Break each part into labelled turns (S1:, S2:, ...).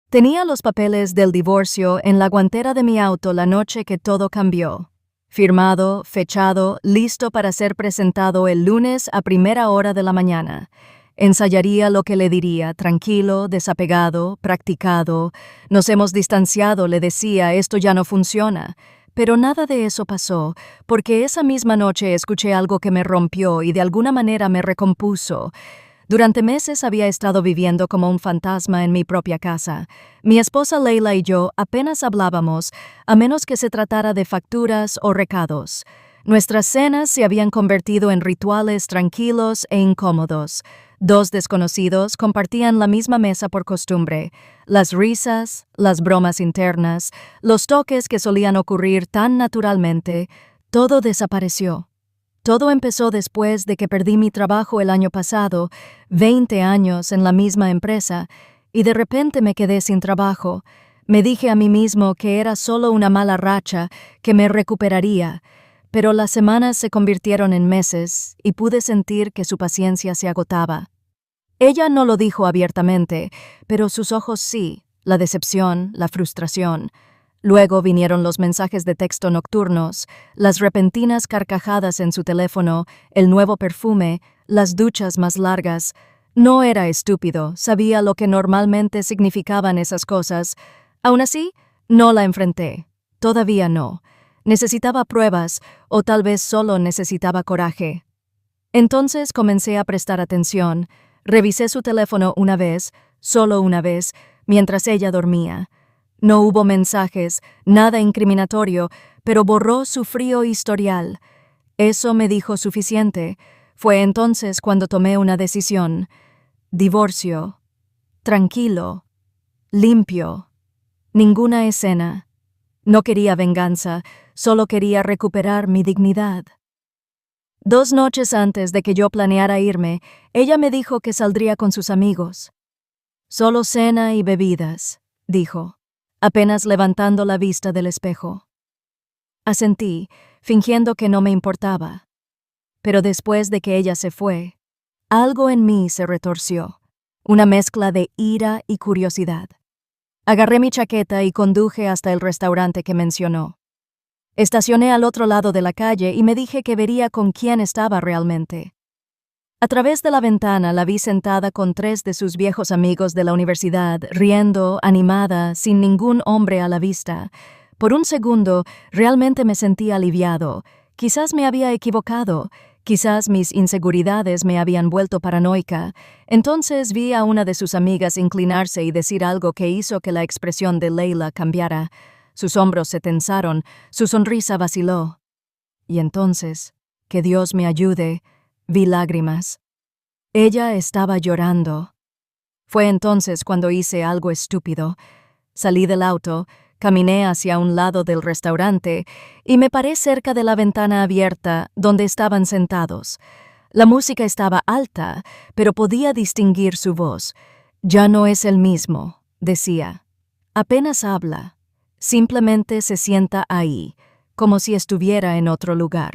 S1: Tenía los papeles del divorcio en la guantera de mi auto la noche que todo cambió. Firmado, fechado, listo para ser presentado el lunes a primera hora de la mañana. Ensayaría lo que le diría, tranquilo, desapegado, practicado. Nos hemos distanciado, le decía, esto ya no funciona. Pero nada de eso pasó, porque esa misma noche escuché algo que me rompió y de alguna manera me recompuso. Durante meses había estado viviendo como un fantasma en mi propia casa. Mi esposa Leila y yo apenas hablábamos, a menos que se tratara de facturas o recados. Nuestras cenas se habían convertido en rituales tranquilos e incómodos. Dos desconocidos compartían la misma mesa por costumbre. Las risas, las bromas internas, los toques que solían ocurrir tan naturalmente, todo desapareció. Todo empezó después de que perdí mi trabajo el año pasado, 20 años en la misma empresa, y de repente me quedé sin trabajo. Me dije a mí mismo que era solo una mala racha, que me recuperaría, pero las semanas se convirtieron en meses y pude sentir que su paciencia se agotaba. Ella no lo dijo abiertamente, pero sus ojos sí, la decepción, la frustración. Luego vinieron los mensajes de texto nocturnos, las repentinas carcajadas en su teléfono, el nuevo perfume, las duchas más largas. No era estúpido, sabía lo que normalmente significaban esas cosas. Aún así, no la enfrenté. Todavía no. Necesitaba pruebas, o tal vez solo necesitaba coraje. Entonces comencé a prestar atención. Revisé su teléfono una vez, solo una vez, mientras ella dormía. No hubo mensajes, nada incriminatorio, pero borró su frío historial. Eso me dijo suficiente. Fue entonces cuando tomé una decisión. Divorcio. Tranquilo. Limpio. Ninguna escena. No quería venganza, solo quería recuperar mi dignidad. 2 noches antes de que yo planeara irme, ella me dijo que saldría con sus amigos. Solo cena y bebidas, dijo, apenas levantando la vista del espejo. Asentí, fingiendo que no me importaba. Pero después de que ella se fue, algo en mí se retorció, una mezcla de ira y curiosidad. Agarré mi chaqueta y conduje hasta el restaurante que mencionó. Estacioné al otro lado de la calle y me dije que vería con quién estaba realmente. A través de la ventana la vi sentada con 3 de sus viejos amigos de la universidad, riendo, animada, sin ningún hombre a la vista. Por un segundo, realmente me sentí aliviado. Quizás me había equivocado. Quizás mis inseguridades me habían vuelto paranoica. Entonces vi a una de sus amigas inclinarse y decir algo que hizo que la expresión de Leila cambiara. Sus hombros se tensaron, su sonrisa vaciló. Y entonces, que Dios me ayude, vi lágrimas. Ella estaba llorando. Fue entonces cuando hice algo estúpido. Salí del auto, caminé hacia un lado del restaurante y me paré cerca de la ventana abierta donde estaban sentados. La música estaba alta, pero podía distinguir su voz. Ya no es el mismo, decía. Apenas habla. Simplemente se sienta ahí, como si estuviera en otro lugar.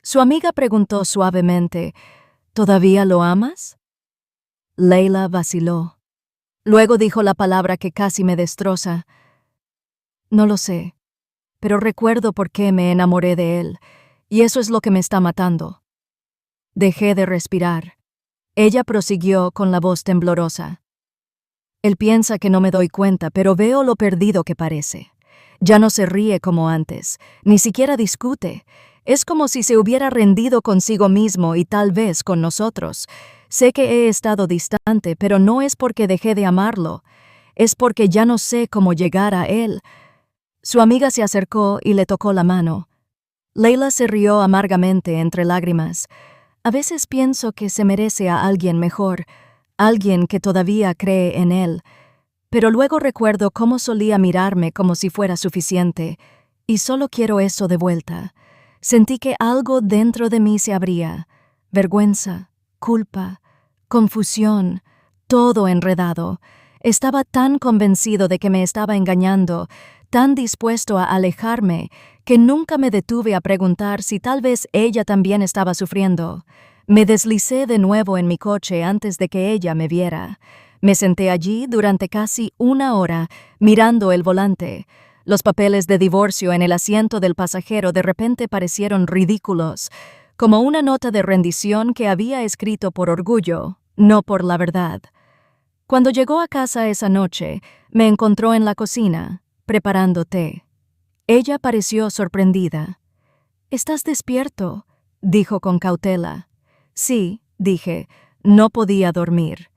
S1: Su amiga preguntó suavemente, ¿todavía lo amas? Leila vaciló. Luego dijo la palabra que casi me destroza. No lo sé, pero recuerdo por qué me enamoré de él, y eso es lo que me está matando. Dejé de respirar. Ella prosiguió con la voz temblorosa. Él piensa que no me doy cuenta, pero veo lo perdido que parece. Ya no se ríe como antes, ni siquiera discute. Es como si se hubiera rendido consigo mismo y tal vez con nosotros. Sé que he estado distante, pero no es porque dejé de amarlo. Es porque ya no sé cómo llegar a él. Su amiga se acercó y le tocó la mano. Leila se rió amargamente entre lágrimas. A veces pienso que se merece a alguien mejor, alguien que todavía cree en él. Pero luego recuerdo cómo solía mirarme como si fuera suficiente, y solo quiero eso de vuelta. Sentí que algo dentro de mí se abría. Vergüenza, culpa, confusión, todo enredado. Estaba tan convencido de que me estaba engañando, tan dispuesto a alejarme, que nunca me detuve a preguntar si tal vez ella también estaba sufriendo. Me deslicé de nuevo en mi coche antes de que ella me viera. Me senté allí durante casi una hora, mirando el volante. Los papeles de divorcio en el asiento del pasajero de repente parecieron ridículos, como una nota de rendición que había escrito por orgullo, no por la verdad. Cuando llegó a casa esa noche, me encontró en la cocina, preparando té. Ella pareció sorprendida. «¿Estás despierto?», dijo con cautela. «Sí», dije, no podía dormir.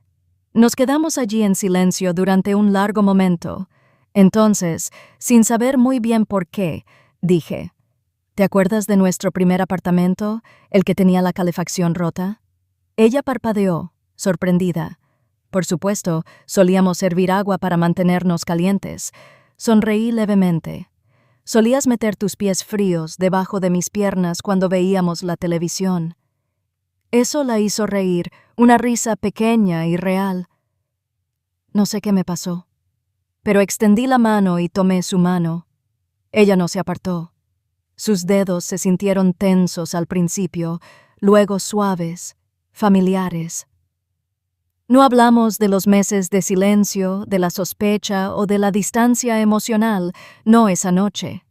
S1: Nos quedamos allí en silencio durante un largo momento. Entonces, sin saber muy bien por qué, dije, «¿Te acuerdas de nuestro primer apartamento, el que tenía la calefacción rota?». Ella parpadeó, sorprendida. Por supuesto, solíamos hervir agua para mantenernos calientes. Sonreí levemente. Solías meter tus pies fríos debajo de mis piernas cuando veíamos la televisión. Eso la hizo reír, una risa pequeña y real. No sé qué me pasó, pero extendí la mano y tomé su mano. Ella no se apartó. Sus dedos se sintieron tensos al principio, luego suaves, familiares. No hablamos de los meses de silencio, de la sospecha o de la distancia emocional, no esa noche.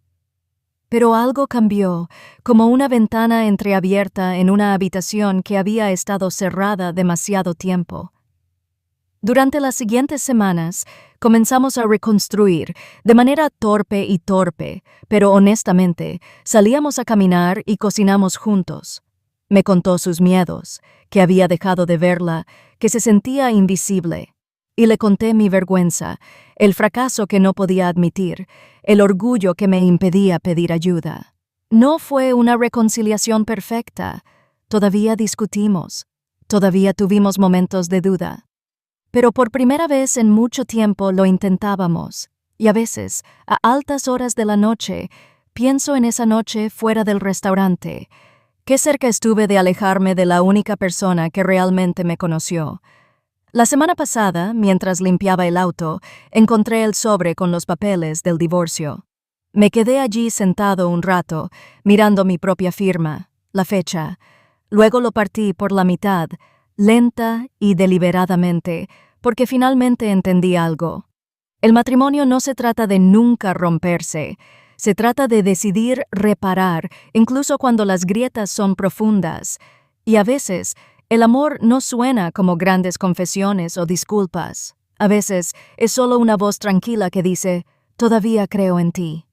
S1: Pero algo cambió, como una ventana entreabierta en una habitación que había estado cerrada demasiado tiempo. Durante las siguientes semanas, comenzamos a reconstruir, de manera torpe, pero honestamente, salíamos a caminar y cocinamos juntos. Me contó sus miedos, que había dejado de verla, que se sentía invisible. Y le conté mi vergüenza, el fracaso que no podía admitir, el orgullo que me impedía pedir ayuda. No fue una reconciliación perfecta. Todavía discutimos. Todavía tuvimos momentos de duda. Pero por primera vez en mucho tiempo lo intentábamos. Y a veces, a altas horas de la noche, pienso en esa noche fuera del restaurante. Qué cerca estuve de alejarme de la única persona que realmente me conoció. La semana pasada, mientras limpiaba el auto, encontré el sobre con los papeles del divorcio. Me quedé allí sentado un rato, mirando mi propia firma, la fecha. Luego lo partí por la mitad, lenta y deliberadamente, porque finalmente entendí algo. El matrimonio no se trata de nunca romperse. Se trata de decidir reparar, incluso cuando las grietas son profundas. Y a veces, el amor no suena como grandes confesiones o disculpas. A veces, es solo una voz tranquila que dice, «Todavía creo en ti».